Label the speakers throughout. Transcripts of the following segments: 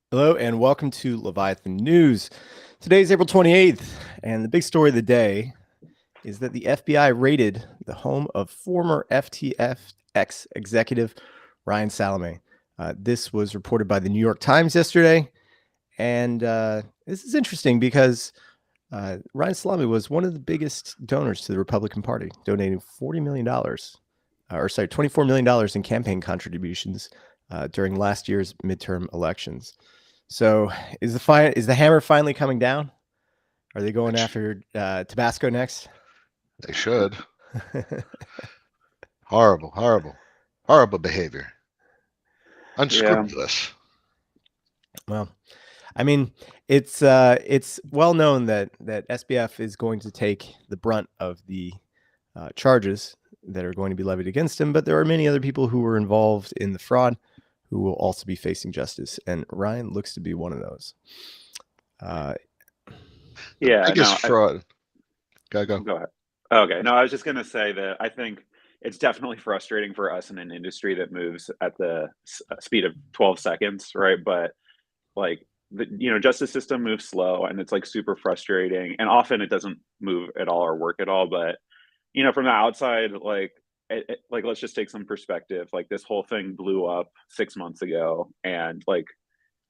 Speaker 1: Hello and welcome to Leviathan News. Today is April 28th, and the big story of the day is that the FBI raided the home of former FTX executive Ryan Salame. This was reported by the New York Times yesterday, and this is interesting because Ryan Salame was one of the biggest donors to the Republican Party, donating $40 million, $24 million in campaign contributions during last year's midterm elections. So is the hammer finally coming down? Are they going after Tabasco next?
Speaker 2: They should. Horrible behavior. Unscrupulous.
Speaker 1: Well, I mean, it's well known that SBF is going to take the brunt of the charges that are going to be levied against him, but there are many other people who were involved in the fraud who will also be facing justice, and Ryan looks to be one of those.
Speaker 2: Fraud. Go
Speaker 3: ahead. Okay, no, I was just going to say that I think it's definitely frustrating for us in an industry that moves at the speed of 12 seconds, right? But like the justice system moves slow, and it's like super frustrating, and often it doesn't move at all or work at all. But from the outside, like let's just take some perspective. Like this whole thing blew up 6 months ago, and like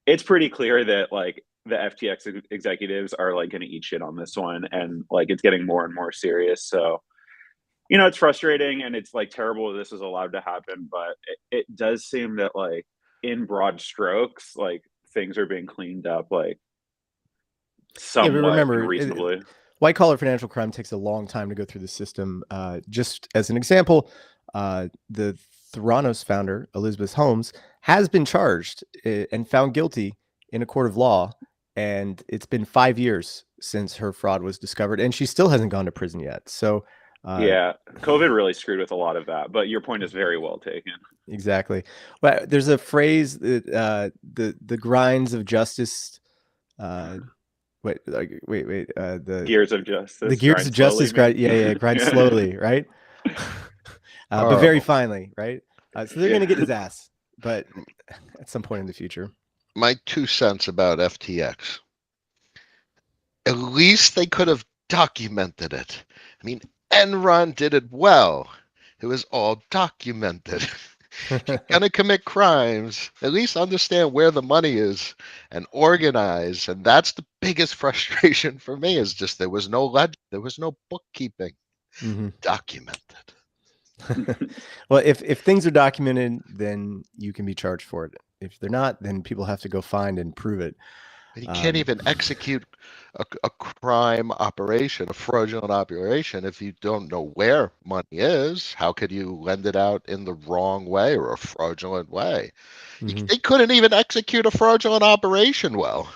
Speaker 3: it's pretty clear that like the FTX executives are like going to eat shit on this one, and like it's getting more and more serious. So it's frustrating, and it's like terrible that this is allowed to happen, but it does seem that like in broad strokes, like things are being cleaned up like somewhat reasonably.
Speaker 1: White-collar financial crime takes a long time to go through the system. Just as an example, the Theranos founder, Elizabeth Holmes, has been charged and found guilty in a court of law, and it's been 5 years since her fraud was discovered, and she still hasn't gone to prison yet. So,
Speaker 3: COVID really screwed with a lot of that, but your point is very well taken.
Speaker 1: Exactly. Well, there's a phrase that the grinds of justice. The
Speaker 3: gears of justice.
Speaker 1: The gears of justice grind. Grind slowly, right? But very finely, right? So they're going to get his ass, but at some point in the future.
Speaker 2: My 2 cents about FTX. At least they could have documented it. I mean, Enron did it well. It was all documented. If you're going to commit crimes, at least understand where the money is and organize. And that's the biggest frustration for me, is just there was no ledger, there was no bookkeeping. Documented.
Speaker 1: Well, if things are documented, then you can be charged for it. If they're not, then people have to go find and prove it.
Speaker 2: But you can't even execute a crime operation, a fraudulent operation, if you don't know where money is. How could you lend it out in the wrong way or a fraudulent way? They couldn't even execute a fraudulent operation well.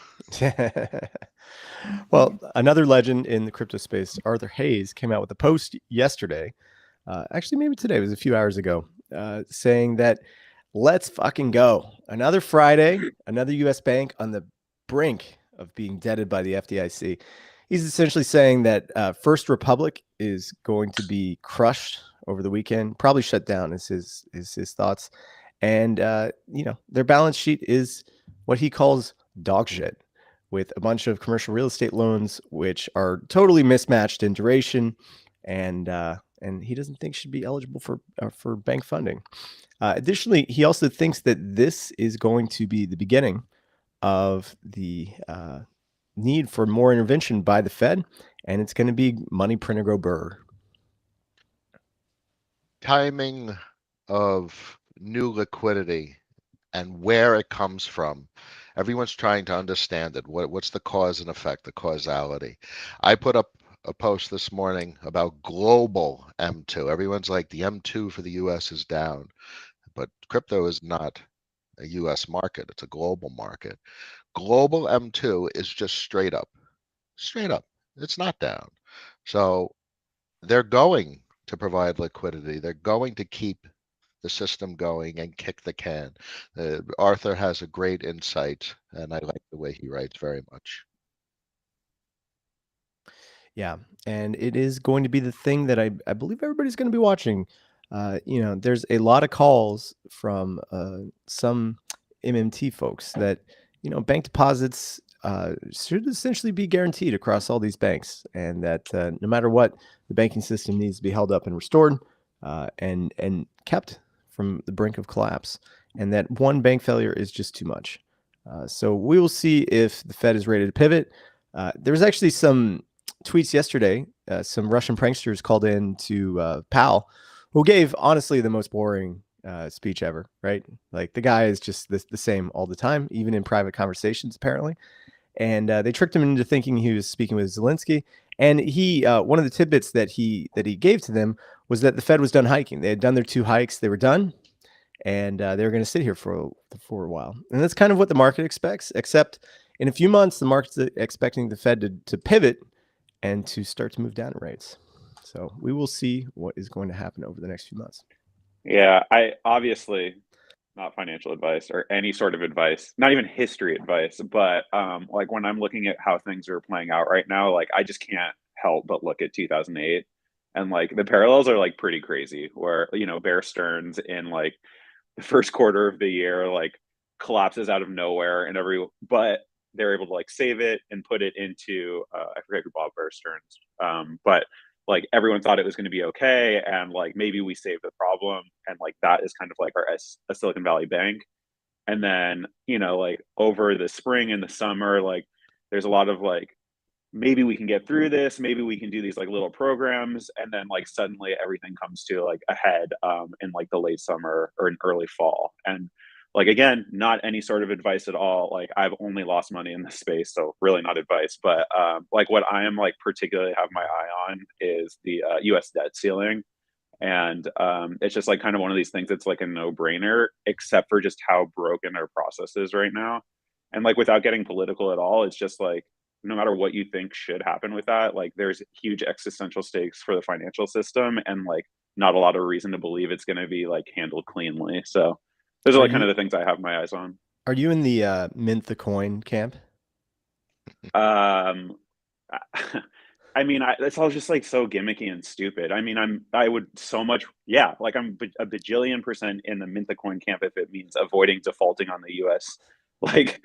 Speaker 1: Well, another legend in the crypto space, Arthur Hayes, came out with a post yesterday. Actually, maybe today, it was a few hours ago, saying that let's fucking go. Another Friday, another U.S. bank on the brink of being deaded by the FDIC. He's essentially saying that First Republic is going to be crushed over the weekend, probably shut down, is his thoughts. And their balance sheet is what he calls dog shit, with a bunch of commercial real estate loans which are totally mismatched in duration, and he doesn't think should be eligible for bank funding. Additionally, he also thinks that this is going to be the beginning of the need for more intervention by the Fed, and it's going to be money print or go burr.
Speaker 2: Timing of new liquidity and where it comes from. Everyone's trying to understand it. What's the cause and effect, the causality? I put up a post this morning about global M2. Everyone's like the M2 for the US is down, but crypto is not a US market, it's a global market. Global M2 is just straight up. Straight up. It's not down. So they're going to provide liquidity. They're going to keep the system going and kick the can. Arthur has a great insight, and I like the way he writes very much.
Speaker 1: Yeah, and it is going to be the thing that I believe everybody's going to be watching. There's a lot of calls from some MMT folks that bank deposits should essentially be guaranteed across all these banks, and that no matter what, the banking system needs to be held up and restored, and kept from the brink of collapse, and that one bank failure is just too much. So we will see if the Fed is ready to pivot. There was actually some tweets yesterday. Some Russian pranksters called in to Powell, who gave honestly the most boring speech ever. Right, like the guy is just the same all the time, even in private conversations, apparently. And they tricked him into thinking he was speaking with Zelensky. And he, one of the tidbits that he gave to them was that the Fed was done hiking. They had done their 2 hikes. They were done, and they were going to sit here for a while. And that's kind of what the market expects, except in a few months, the market's expecting the Fed to pivot and to start to move down in rates. So we will see what is going to happen over the next few months.
Speaker 3: Yeah, I obviously not financial advice or any sort of advice, not even history advice, but like when I'm looking at how things are playing out right now, like I just can't help but look at 2008, and like the parallels are like pretty crazy where Bear Stearns in like the first quarter of the year like collapses out of nowhere, but they're able to like save it and put it into I forget who bought Bear Stearns, but like everyone thought it was going to be okay, and like maybe we saved the problem, and like that is kind of like a Silicon Valley bank. And then like over the spring and the summer, like there's a lot of like maybe we can get through this, maybe we can do these like little programs, and then like suddenly everything comes to like a head in like the late summer or in early fall. And like again, not any sort of advice at all, like I've only lost money in this space, so really not advice. But like what I am like particularly have my eye on is the US debt ceiling. And it's just like kind of one of these things that's like a no-brainer, except for just how broken our process is right now. And like without getting political at all, it's just like no matter what you think should happen with that, like there's huge existential stakes for the financial system, and like not a lot of reason to believe it's going to be like handled cleanly. So those are
Speaker 1: Are
Speaker 3: like kind
Speaker 1: you
Speaker 3: of the things I have my eyes on.
Speaker 1: in the mint the coin camp?
Speaker 3: Um, I mean, it's all just like so gimmicky and stupid. I mean, I would so much, yeah, like I'm a bajillion percent in the mint the coin camp if it means avoiding defaulting on the U.S. like,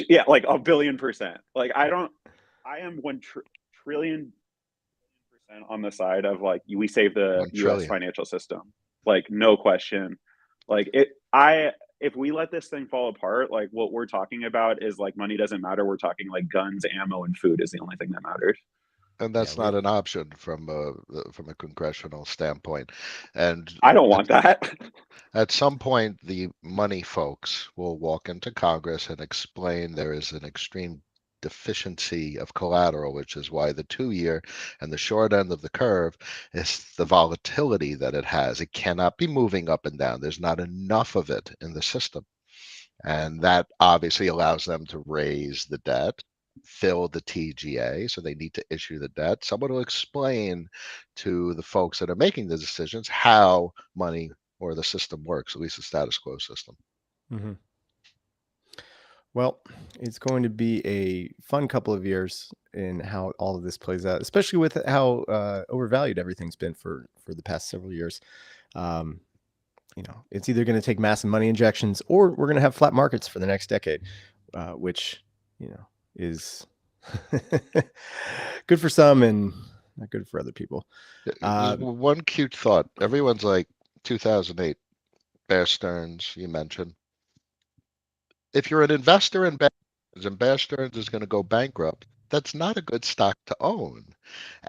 Speaker 3: yeah, like a billion percent. Like I am trillion percent on the side of like we save the
Speaker 2: 1
Speaker 3: U.S.
Speaker 2: trillion.
Speaker 3: financial system, like no question. Like if we let this thing fall apart, like what we're talking about is like money doesn't matter. We're talking like guns, ammo, and food is the only thing that matters.
Speaker 2: And
Speaker 1: Yeah,
Speaker 2: that's not an option from a congressional standpoint. And
Speaker 3: I don't want that.
Speaker 2: at some point, the money folks will walk into Congress and explain there is an extreme deficiency of collateral, which is why the 2 year and the short end of the curve is the volatility that it has. It cannot be moving up and down. There's not enough of it in the system. And that obviously allows them to raise the debt, fill the TGA, so they need to issue the debt. Someone will explain to the folks that are making the decisions how money or the system works, at least the status quo system.
Speaker 1: Mm-hmm. Well, it's going to be a fun couple of years in how all of this plays out, especially with how overvalued everything's been for the past several years. Um, it's either going to take massive money injections or we're going to have flat markets for the next decade, which is good for some and not good for other people.
Speaker 2: There's one cute thought. Everyone's like 2008, Bear Stearns, you mentioned. If you're an investor in Bear Stearns and Bear Stearns is going to go bankrupt, that's not a good stock to own.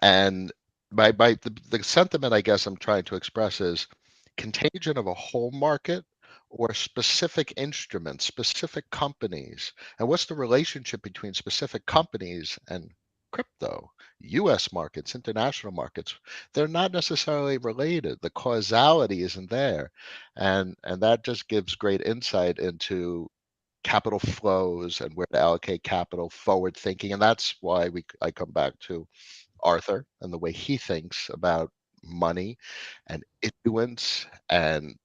Speaker 2: And the sentiment I guess I'm trying to express is contagion of a whole market or specific instruments, specific companies, and what's the relationship between specific companies and crypto. US markets, international markets, they're not necessarily related. The causality isn't there. And that just gives great insight into capital flows and where to allocate capital, forward thinking. And that's why I come back to Arthur and the way he thinks about money and issuance and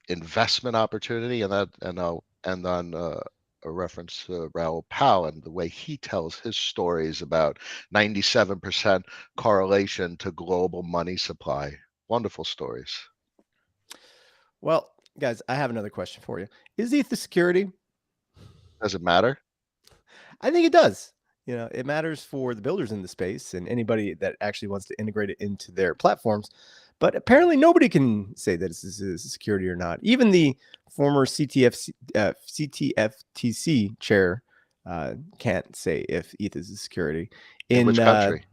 Speaker 2: investment opportunity, and I'll end on a reference to Raoul Pal and the way he tells his stories about 97% correlation to global money supply. Wonderful stories.
Speaker 1: Well, guys, I have another question for you. Is ETH a security?
Speaker 2: Does it matter?
Speaker 1: I think it does. It matters for the builders in the space and anybody that actually wants to integrate it into their platforms. But apparently nobody can say that this is a security or not. Even the former CTFTC chair can't say if ETH is a security.
Speaker 2: In which country?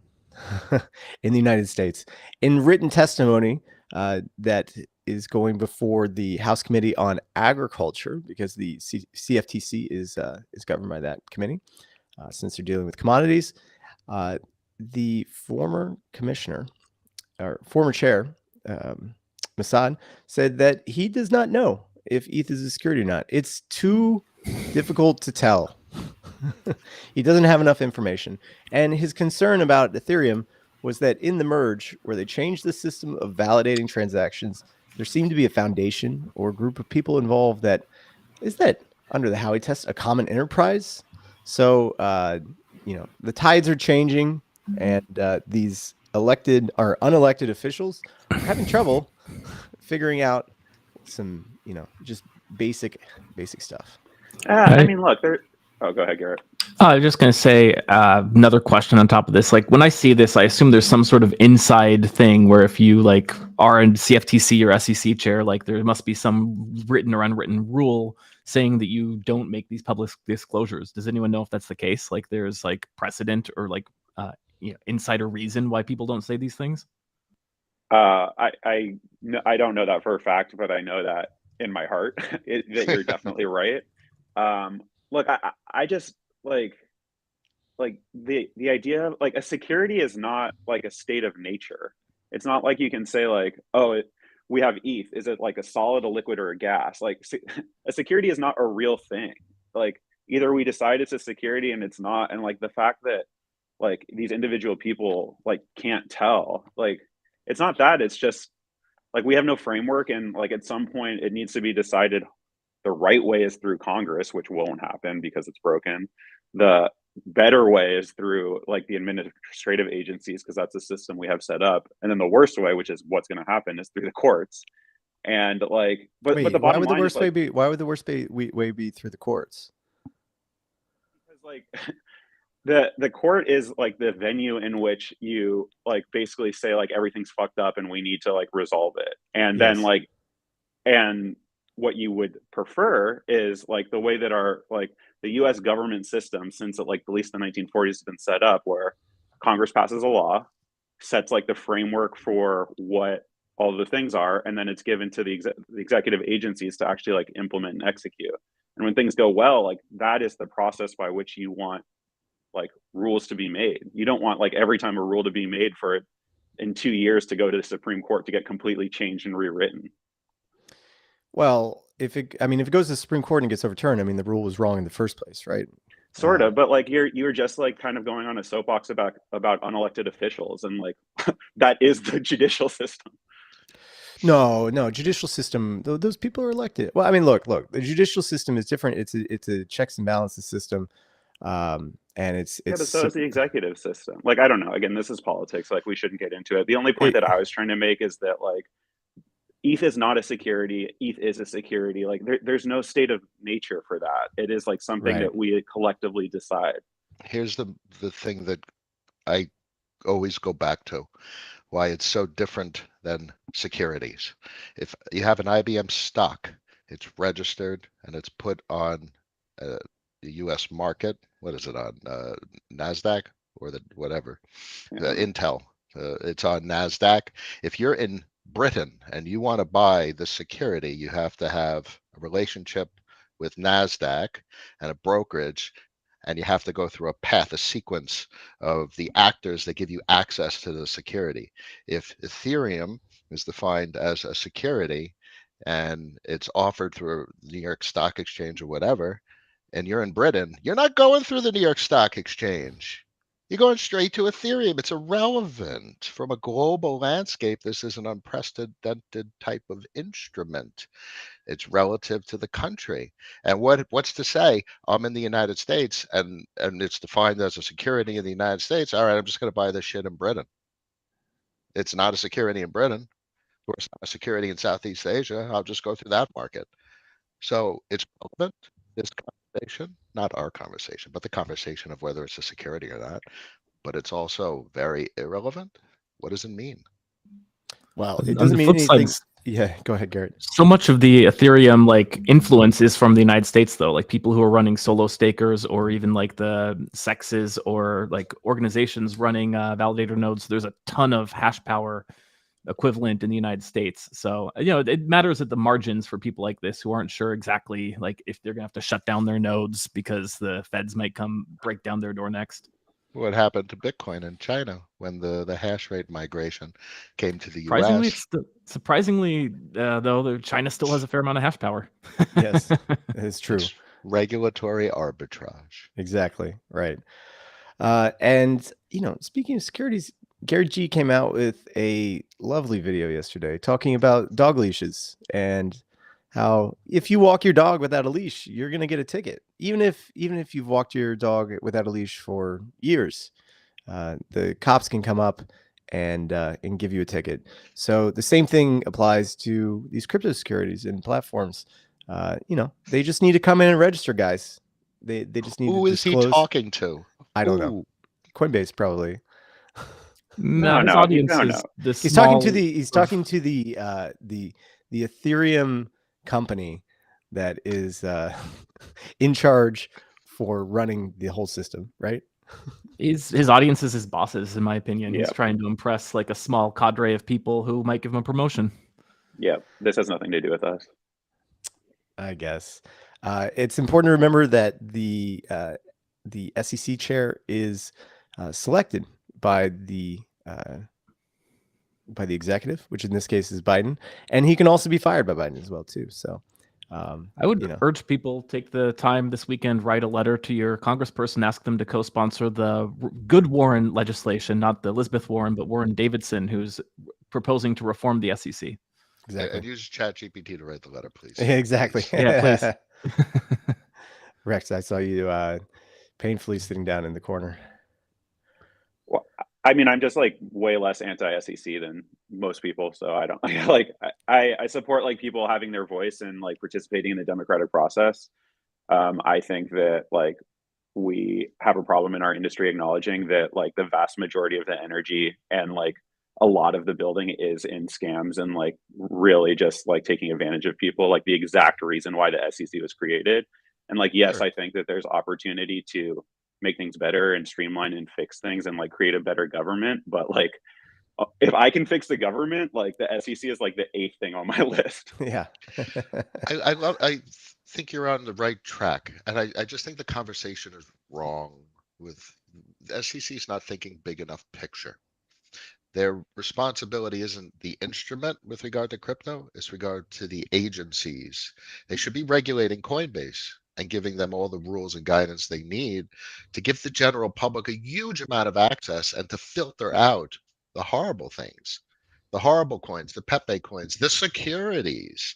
Speaker 1: In the United States. In written testimony that is going before the House Committee on Agriculture, because the CFTC is governed by that committee, since they're dealing with commodities. The former commissioner or former chair, Masad, said that he does not know if ETH is a security or not. It's too difficult to tell. He doesn't have enough information. And his concern about Ethereum was that in the merge, where they changed the system of validating transactions, there seemed to be a foundation or group of people involved that under the Howey test, a common enterprise. So, the tides are changing, and these elected or unelected officials are having trouble figuring out some, just basic stuff.
Speaker 3: I mean, look, oh, go ahead, Garrett.
Speaker 4: I was just going to say another question on top of this. Like, when I see this, I assume there's some sort of inside thing where if you are in CFTC or SEC chair, there must be some written or unwritten rule saying that you don't make these public disclosures. Does anyone know if that's the case? There's precedent or insider reason why people don't say these things?
Speaker 3: I don't know that for a fact, but I know that in my heart that you're definitely right. Look, I just the idea of a security is not a state of nature. It's not like you can say we have ETH. Is it a solid, a liquid, or a gas? A security is not a real thing. Either we decide it's a security and it's not, and the fact that these individual people can't tell, it's not that. It's just we have no framework, and at some point it needs to be decided. The right way is through Congress, which won't happen because it's broken. The better way is through the administrative agencies, because that's the system we have set up. And then the worst way, which is what's going to happen, is through the courts. And but the bottom line is
Speaker 1: why would the worst way be through the courts?
Speaker 3: Because the court is the venue in which you basically say everything's fucked up and we need to resolve it. And
Speaker 1: yes.
Speaker 3: Then and what you would prefer is the way that our the US government system, since at least the 1940s, has been set up, where Congress passes a law, sets the framework for what all the things are, and then it's given to the executive agencies to actually implement and execute. And when things go well, that is the process by which you want rules to be made. You don't want every time a rule to be made for it in 2 years to go to the Supreme Court to get completely changed and rewritten.
Speaker 1: Well, if it goes to the Supreme Court and gets overturned, the rule was wrong in the first place, right?
Speaker 3: Sort of, but you're just kind of going on a soapbox about unelected officials, and that is the judicial system.
Speaker 1: No, judicial system. Those people are elected. Well, look, the judicial system is different. It's a checks and balances system, and it's
Speaker 3: but so is the executive system. I don't know. Again, this is politics. We shouldn't get into it. The only point that I was trying to make is that ETH is not a security. ETH is a security. There's no state of nature for that. It is something that we collectively decide.
Speaker 2: Here's the thing that I always go back to, why it's so different than securities. If you have an IBM stock, it's registered and it's put on the U.S. market. What is it on? NASDAQ or whatever.
Speaker 3: Yeah.
Speaker 2: Intel. It's on NASDAQ. If you're in Britain and you want to buy the security, you have to have a relationship with NASDAQ and a brokerage, and you have to go through a sequence of the actors that give you access to the security. If Ethereum is defined as a security and it's offered through the New York Stock Exchange or whatever, and you're in Britain, you're not going through the New York Stock Exchange. You're going straight to Ethereum. It's irrelevant. From a global landscape, this is an unprecedented type of instrument. It's relative to the country. And what's to say I'm in the United States and it's defined as a security in the United States. All right, I'm just going to buy this shit in Britain. It's not a security in Britain, or it's not a security in Southeast Asia. I'll just go through that market. So it's relevant, this conversation, not our conversation, but the conversation of whether it's a security or not. But it's also very irrelevant. What does it mean?
Speaker 1: Well, it
Speaker 4: On
Speaker 1: doesn't
Speaker 4: the
Speaker 1: mean
Speaker 4: flip
Speaker 1: anything.
Speaker 4: side,
Speaker 1: Yeah, go ahead, Garrett.
Speaker 4: so much of the Ethereum like influence is from the United States, though. Like people who are running solo stakers, or even like the sexes or like organizations running validator nodes. There's a ton of hash power equivalent in the United States. So it matters at the margins for people like this who aren't sure exactly like if they're gonna have to shut down their nodes because the feds might come break down their door next.
Speaker 2: What happened to Bitcoin in China when the hash rate migration came to the
Speaker 4: Surprisingly,
Speaker 2: US?
Speaker 4: though, China still has a fair amount of hash power.
Speaker 1: Yes, it's true.
Speaker 2: It's regulatory arbitrage.
Speaker 1: Exactly. Right. And speaking of securities, Gary G came out with a lovely video yesterday talking about dog leashes and how if you walk your dog without a leash, you're going to get a ticket. Even if you've walked your dog without a leash for years, the cops can come up and give you a ticket. So the same thing applies to these crypto securities and platforms. They just need to come in and register, guys. They just need
Speaker 2: Who
Speaker 1: to
Speaker 2: is he
Speaker 1: disclose.
Speaker 2: talking to?
Speaker 1: I don't know.
Speaker 2: Who?
Speaker 1: Coinbase probably.
Speaker 4: No, his
Speaker 3: no,
Speaker 4: audience
Speaker 3: no,
Speaker 4: is
Speaker 3: no.
Speaker 4: the
Speaker 1: He's talking to
Speaker 4: small-
Speaker 1: the Ethereum company that is in charge for running the whole system, right?
Speaker 4: his audience is his bosses, in my opinion. He's
Speaker 3: Yeah.
Speaker 4: trying to impress like a small cadre of people who might give him a promotion.
Speaker 3: Yeah, this has nothing to do with us.
Speaker 1: I guess it's important to remember that the SEC chair is selected by the executive, which in this case is Biden, and he can also be fired by Biden as well too. So
Speaker 4: I would urge people take the time this weekend, write a letter to your congressperson, ask them to co-sponsor the good Warren legislation, not the Elizabeth Warren, but Warren Davidson, who's proposing to reform the SEC.
Speaker 1: Exactly.
Speaker 2: And use ChatGPT to write the letter, please.
Speaker 1: Exactly.
Speaker 2: Please.
Speaker 4: Yeah, please.
Speaker 1: Rex, I saw you painfully sitting down in the corner.
Speaker 3: Well, I mean, I'm just like way less anti-SEC than most people, so I don't like. I support like people having their voice and like participating in the democratic process. I think that like we have a problem in our industry acknowledging that like the vast majority of the energy and like a lot of the building is in scams and like really just like taking advantage of people, like the exact reason why the SEC was created. And like, yes,
Speaker 2: Sure.
Speaker 3: I think that there's opportunity to make things better and streamline and fix things and like create a better government. But like, if I can fix the government, like the SEC is like the 8th thing on my list.
Speaker 1: Yeah.
Speaker 2: I think you're on the right track, and I just think the conversation is wrong. With the SEC is not thinking big enough picture. Their responsibility isn't the instrument with regard to crypto, it's regard to the agencies. They should be regulating Coinbase and giving them all the rules and guidance they need to give the general public a huge amount of access and to filter out the horrible things, the horrible coins, the Pepe coins, the securities.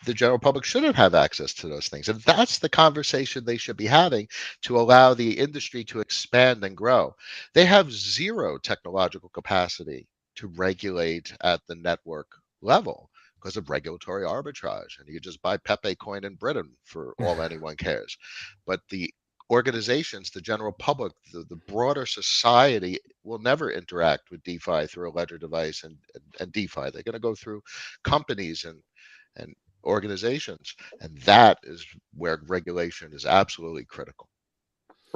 Speaker 2: The general public shouldn't have access to those things. And that's the conversation they should be having to allow the industry to expand and grow. They have zero technological capacity to regulate at the network level because of regulatory arbitrage. And you just buy Pepe coin in Britain for all anyone cares. But the organizations, the general public, the broader society will never interact with DeFi through a ledger device and DeFi. They're going to go through companies and organizations, and that is where regulation is absolutely critical.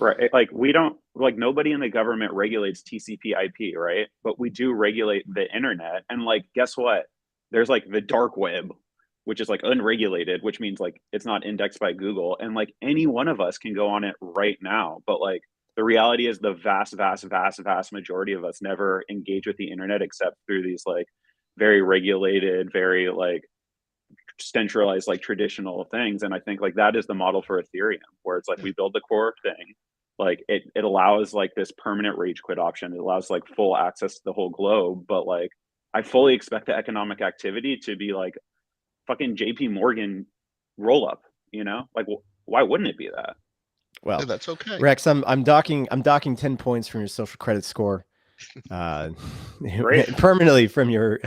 Speaker 3: Right. Like we don't like nobody in the government regulates TCP/IP, right? But we do regulate the internet. And like, guess what? There's like the dark web, which is like unregulated, which means like it's not indexed by Google, and like any one of us can go on it right now. But like the reality is the vast majority of us never engage with the internet except through these like very regulated, very like centralized, like traditional things. And I think like that is the model for Ethereum, where it's like we build the core thing, like it allows like this permanent rage quit option. It allows like full access to the whole globe. But like I fully expect the economic activity to be like fucking JP Morgan roll up, you know? Like why wouldn't it be that?
Speaker 1: Well,
Speaker 2: And that's okay.
Speaker 1: Rex, I'm docking 10 points from your social credit score.
Speaker 3: Great.
Speaker 1: Permanently from your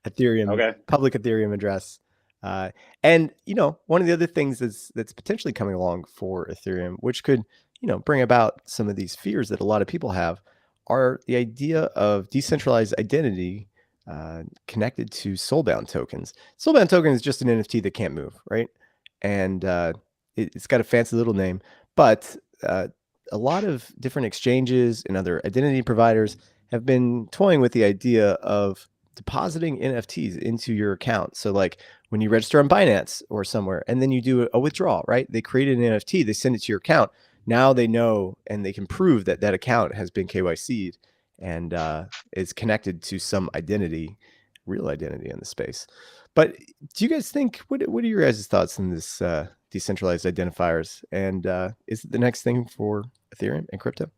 Speaker 1: Ethereum,
Speaker 3: Okay.
Speaker 1: public Ethereum address. And you know, one of the other things that's potentially coming along for Ethereum, which could, you know, bring about some of these fears that a lot of people have, are the idea of decentralized identity connected to soulbound tokens. Soulbound token is just an NFT that can't move, right? And it's got a fancy little name, but a lot of different exchanges and other identity providers have been toying with the idea of depositing NFTs into your account. So like when you register on Binance or somewhere and then you do a withdrawal, right? They create an NFT, they send it to your account. Now they know and they can prove that that account has been KYC'd and is connected to some identity, real identity in the space. But do you guys think, what are your guys' thoughts on this decentralized identifiers? And is it the next thing for Ethereum and crypto?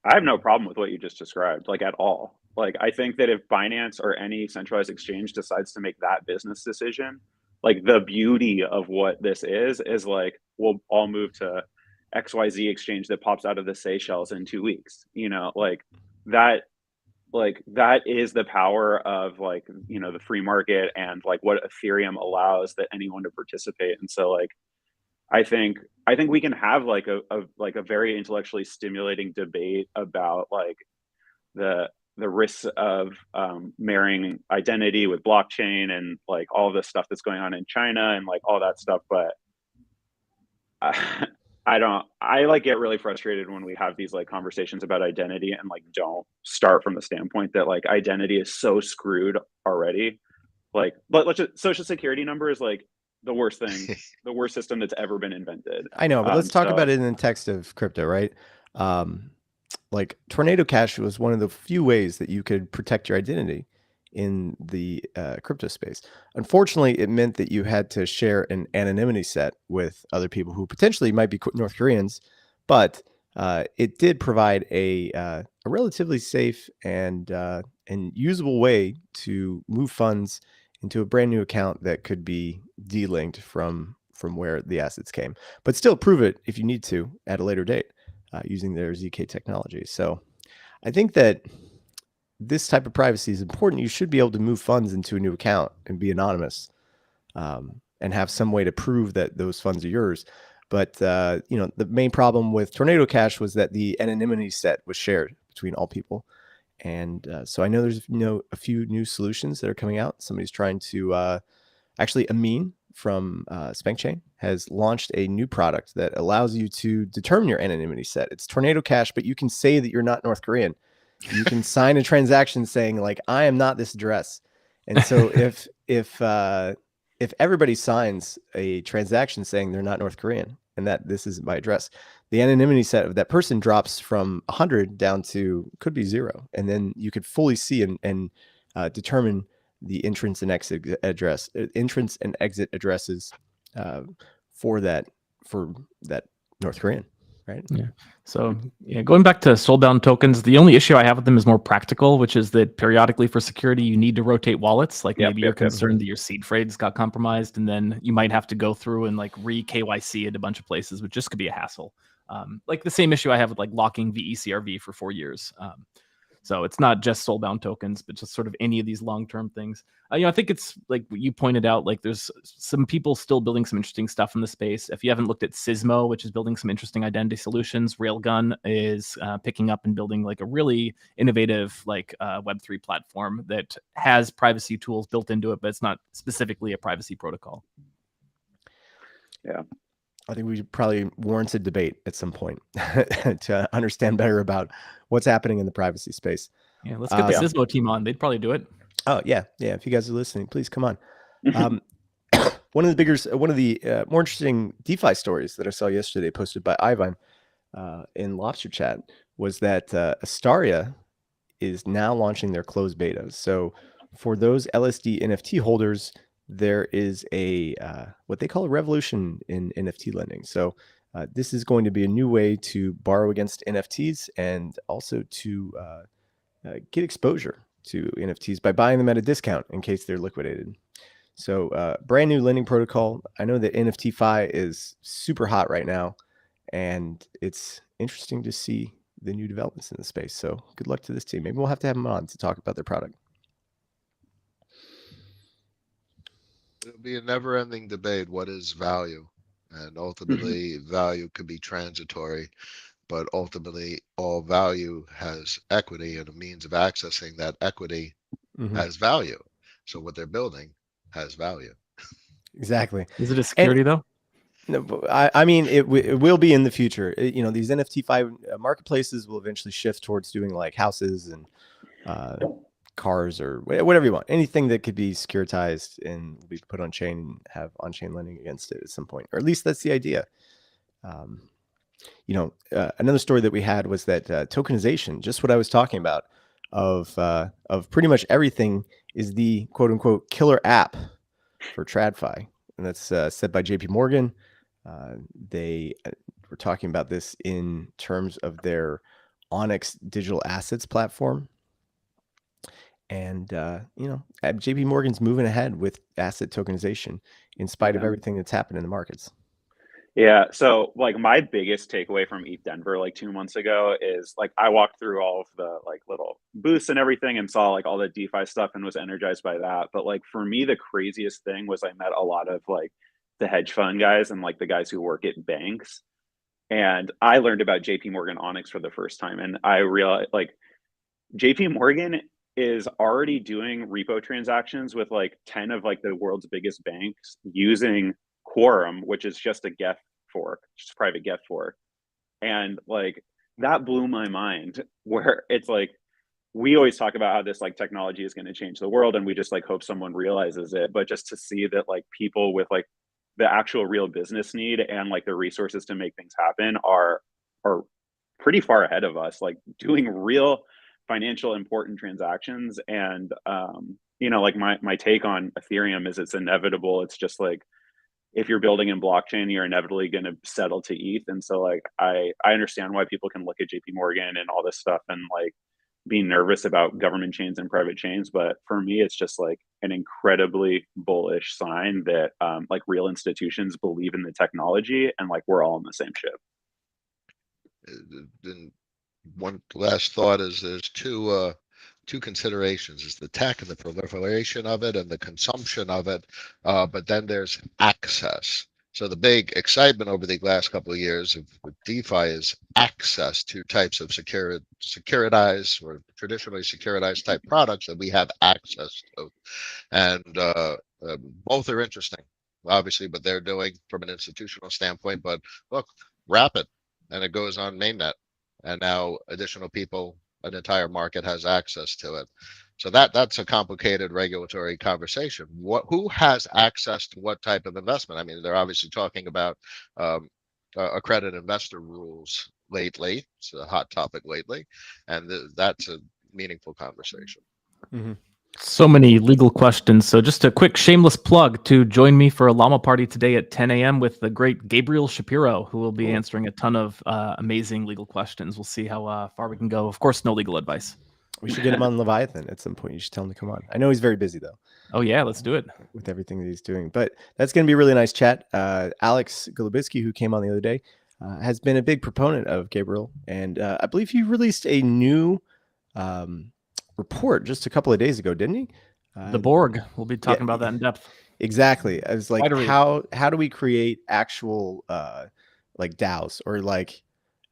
Speaker 3: I have no problem with what you just described, like at all. Like I think that if Binance or any centralized exchange decides to make that business decision, like the beauty of what this is like we'll all move to XYZ exchange that pops out of the Seychelles in 2 weeks. You know, like that is the power of like, you know, the free market and like what Ethereum allows that anyone to participate. And so like I think we can have like a very intellectually stimulating debate about like the risks of marrying identity with blockchain and like all the stuff that's going on in China and like all that stuff. But I like get really frustrated when we have these like conversations about identity and like don't start from the standpoint that like identity is so screwed already. Like, but let's just, social security number is like the worst thing, the worst system that's ever been invented.
Speaker 1: I know, but let's talk about it in the text of crypto, right? Like Tornado Cash was one of the few ways that you could protect your identity in the crypto space. Unfortunately, it meant that you had to share an anonymity set with other people who potentially might be North Koreans, but it did provide a relatively safe and usable way to move funds into a brand new account that could be delinked from where the assets came, but still prove it if you need to at a later date using their ZK technology. So I think that this type of privacy is important. You should be able to move funds into a new account and be anonymous and have some way to prove that those funds are yours. But you know, the main problem with Tornado Cash was that the anonymity set was shared between all people. And so I know there's a few new solutions that are coming out. Somebody's trying to actually Amin from SpankChain has launched a new product that allows you to determine your anonymity set. It's Tornado Cash, but you can say that you're not North Korean. You can sign a transaction saying like, I am not this address. And so if everybody signs a transaction saying they're not North Korean and that this isn't my address, the anonymity set of that person drops from 100 down to could be 0. And then you could fully see and determine the entrance and exit addresses for that North Korean, right?
Speaker 4: Yeah. So yeah, going back to soulbound tokens, the only issue I have with them is more practical, which is that periodically for security, you need to rotate wallets. Like maybe you're concerned that your seed phrase got compromised, and then you might have to go through and like re-KYC at a bunch of places, which just could be a hassle. Like the same issue I have with like locking VECRV for 4 years. So it's not just soulbound tokens, but just sort of any of these long-term things. I think it's like what you pointed out, like there's some people still building some interesting stuff in the space. If you haven't looked at Sysmo, which is building some interesting identity solutions, Railgun is picking up and building like a really innovative like Web3 platform that has privacy tools built into it, but it's not specifically a privacy protocol.
Speaker 3: Yeah.
Speaker 1: I think we probably warrants a debate at some point to understand better about what's happening in the privacy space.
Speaker 4: Yeah, let's get the Sysmo team on. They'd probably do it.
Speaker 1: Oh, yeah. Yeah. If you guys are listening, please come on. Um, one of the more interesting DeFi stories that I saw yesterday, posted by Ivan in Lobster Chat, was that Astaria is now launching their closed betas. So for those LSD NFT holders, there is a what they call a revolution in NFT lending. So this is going to be a new way to borrow against NFTs and also to get exposure to NFTs by buying them at a discount in case they're liquidated. So brand new lending protocol. I know that NFTFi is super hot right now, and it's interesting to see the new developments in the space. So good luck to this team. Maybe we'll have to have them on to talk about their product.
Speaker 2: It'll be a never-ending debate. What is value? And ultimately, value could be transitory, but ultimately, all value has equity, and a means of accessing that equity has value. So what they're building has value.
Speaker 1: Exactly.
Speaker 4: Is it a security though?
Speaker 1: No, I mean, it will be in the future. These NFT5 marketplaces will eventually shift towards doing like houses and cars or whatever you want. Anything that could be securitized and be put on chain and have on-chain lending against it at some point, or at least that's the idea. Another story that we had was that tokenization, just what I was talking about, of pretty much everything, is the quote unquote killer app for TradFi, and that's said by JP Morgan. They were talking about this in terms of their Onyx digital assets platform. And, JP Morgan's moving ahead with asset tokenization in spite of everything that's happened in the markets.
Speaker 3: Yeah. So like my biggest takeaway from ETH Denver like 2 months ago is like I walked through all of the like little booths and everything and saw like all the DeFi stuff and was energized by that. But like for me, the craziest thing was I met a lot of like the hedge fund guys and like the guys who work at banks. And I learned about JP Morgan Onyx for the first time. And I realized like JP Morgan is already doing repo transactions with like 10 of like the world's biggest banks using Quorum, which is just a Geth fork, just a private Geth fork. And like that blew my mind, where it's like we always talk about how this like technology is going to change the world and we just like hope someone realizes it, but just to see that like people with like the actual real business need and like the resources to make things happen are pretty far ahead of us, like doing real financial important transactions. And like my take on Ethereum is it's inevitable. It's just like if you're building in blockchain, you're inevitably going to settle to ETH. And so like I understand why people can look at JP Morgan and all this stuff and like be nervous about government chains and private chains, but for me it's just like an incredibly bullish sign that like real institutions believe in the technology and like we're all on the same ship.
Speaker 2: And one last thought is there's two considerations: is the tech and the proliferation of it and the consumption of it, but then there's access. So the big excitement over the last couple of years with DeFi is access to types of securitized or traditionally securitized type products that we have access to, and both are interesting, obviously, but they're doing from an institutional standpoint. But look, Rapid, and it goes on mainnet, and now additional people, an entire market has access to it. So that's a complicated regulatory conversation. Who has access to what type of investment? I mean, they're obviously talking about accredited investor rules lately. It's a hot topic lately, and that's a meaningful conversation.
Speaker 1: Mm-hmm.
Speaker 4: So many legal questions. So just a quick shameless plug to join me for a llama party today at 10 a.m. with the great Gabriel Shapiro, who will be answering a ton of amazing legal questions. We'll see how far we can go. Of course, no legal advice.
Speaker 1: We should get him on Leviathan at some point. You should tell him to come on. I know he's very busy though.
Speaker 4: Oh yeah, let's do it.
Speaker 1: With everything that he's doing. But that's going to be a really nice chat. Alex Golubitsky, who came on the other day, has been a big proponent of Gabriel. And I believe he released a new report just a couple of days ago, didn't he?
Speaker 4: The Borg. We'll be talking about that in depth.
Speaker 1: Exactly. I was like, how do we create actual like DAOs or like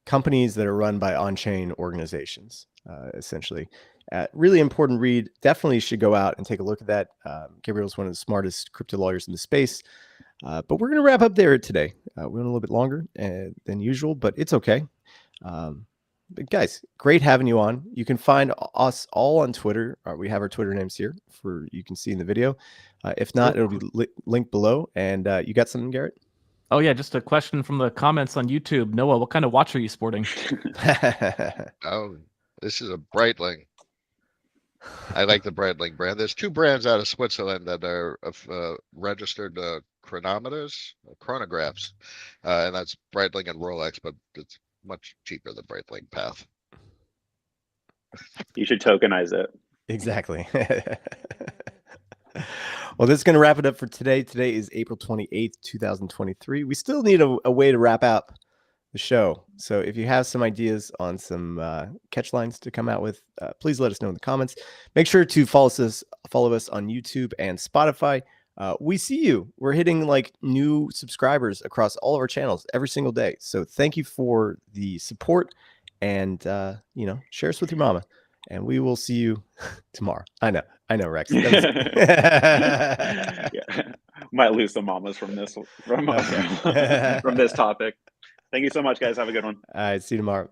Speaker 1: companies that are run by on-chain organizations, essentially. Really important read. Definitely should go out and take a look at that. Gabriel's one of the smartest crypto lawyers in the space. But we're going to wrap up there today. We went a little bit longer than usual, but it's okay. But guys, great having you on. You can find us all on Twitter. We have our Twitter names here for you can see in the video. If not, it'll be linked below. And you got something, Garrett?
Speaker 4: Oh yeah, just a question from the comments on YouTube. Noah, what kind of watch are you sporting?
Speaker 2: Oh, this is a Breitling. I like the Breitling brand. There's two brands out of Switzerland that are registered chronometers, chronographs, and that's Breitling and Rolex, but it's much cheaper than Breitling Path.
Speaker 3: You should tokenize it.
Speaker 1: Exactly. Well, this is going to wrap it up for today. Today is April 28th, 2023. We still need a way to wrap up the show. So if you have some ideas on some catch lines to come out with, please let us know in the comments. Make sure to follow us on YouTube and Spotify. We see you. We're hitting like new subscribers across all of our channels every single day. So thank you for the support, and share us with your mama. And we will see you tomorrow. I know, Rex.
Speaker 3: Yeah. Might lose some mamas from this from this topic. Thank you so much, guys. Have a good one.
Speaker 1: All right, see you tomorrow.